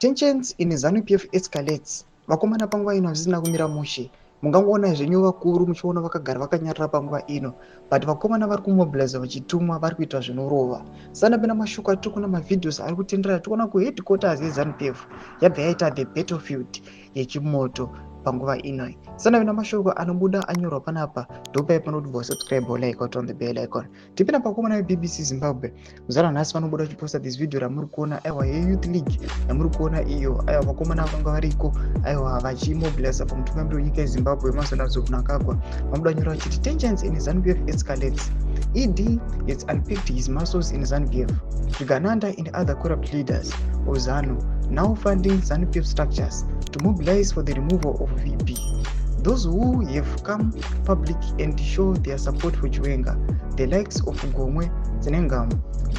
Tensions in ZANU-PF escalates. Vakomana panguva ino hazvisina kumira mushe. Mungangoona zvenyu vakuru muchiona vakagara vakanyarara panguva ino, but vakomana vari kumobiliza vachitumwa vari kuita zvinorova. Sana pena mashoko atiri kuona mavhidhios ari kutendera tikuona kuheadquarters yeZANU-PF yabva yaita the battlefield yechimoto panguva inoi. Sana pena mashoko anobuda anyorwa panapa ndopai panoti bo subscribe or like out on the bell icon. Tipina pakomana veBBC Zimbabwe kuzara nhasi vanobuda vachiposta this video ramuri kuona aiwa yeYouth League yamuri kuona iyo, aiwa vakomana vakanga variko aiwa vachimobiliza pamutungamiriri wenyika yeZimbabwe Emmerson Mnangagwa vanobuda nyora vachiti tensions in ZANU-PF escalates. ED has unpicked his muscles in ZANU-PF. Trigananda and other corrupt leaders of ZANU now funding ZANU-PF structures to mobilize for the removal of VP. Those who have come public and show their support for Chiwenga, the likes of Gomwe, Zenengam,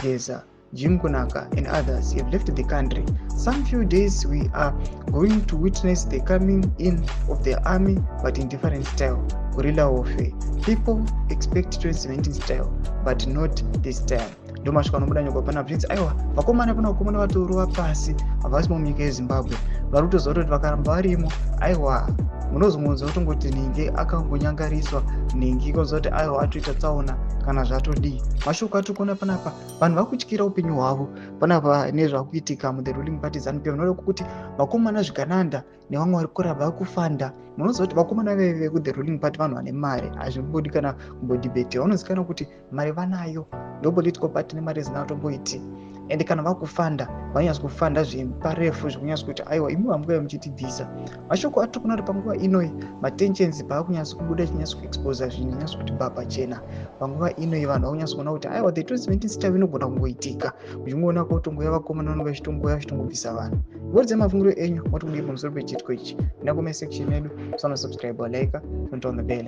Geza, Jim Konaka and others have left the country. Some few days we are going to witness the coming in of the army but in different style, guerrilla warfare. People expect 2017 style but not this time. Ndo masvika anobuda nyogwa pana prince aiwa vakomana pana vakomana vatorova pasi havasi munyika yeZimbabwe vari kutoziva kuti vakaramba varimo aiwa munozongonza kutongoti ninge akangonyangariswa ninge koziva kuti aiwa atoita tsaona kana zvatodii. Mashoko atiri kuona panapa vanhu vari kutyira upenyu hwavo panapa nezvakuitika muthe ruling party ZANU-PF. Nodoko kuti vakomana Zvigananda nevamwe vari kuramba vari kufanda. Munoziva kuti vakomana veve kuthe ruling party vanhu vane mari, hazvimbodi kana kumbodibhete. Vanozivikanwa kuti mari vanayo, ndo political party nemari dzinatomboiti, ende kana vakufanda vanyatsa kufanda zveparefu zvekunyatsa kuti aiwa imi vamuka muchitibvisa. Mashoko atiri kuona kuti panguva inoi matensions paakunyatsa kubuda chinyatsa kuexposa zvinhu nyatsa kuti baba chena panguva inoi vanhu vakunyatsa kuona kuti aiwa the 2017 style inogona kungoitika uchingoona kutongoya vakomana vanenge vachitongoya vachitongobvisa vanhu. Vodze mafungiro enyu moti kudii pamusoro pechitiko ichi. Enda comment section yedu, subscribe or like, don't on the bell.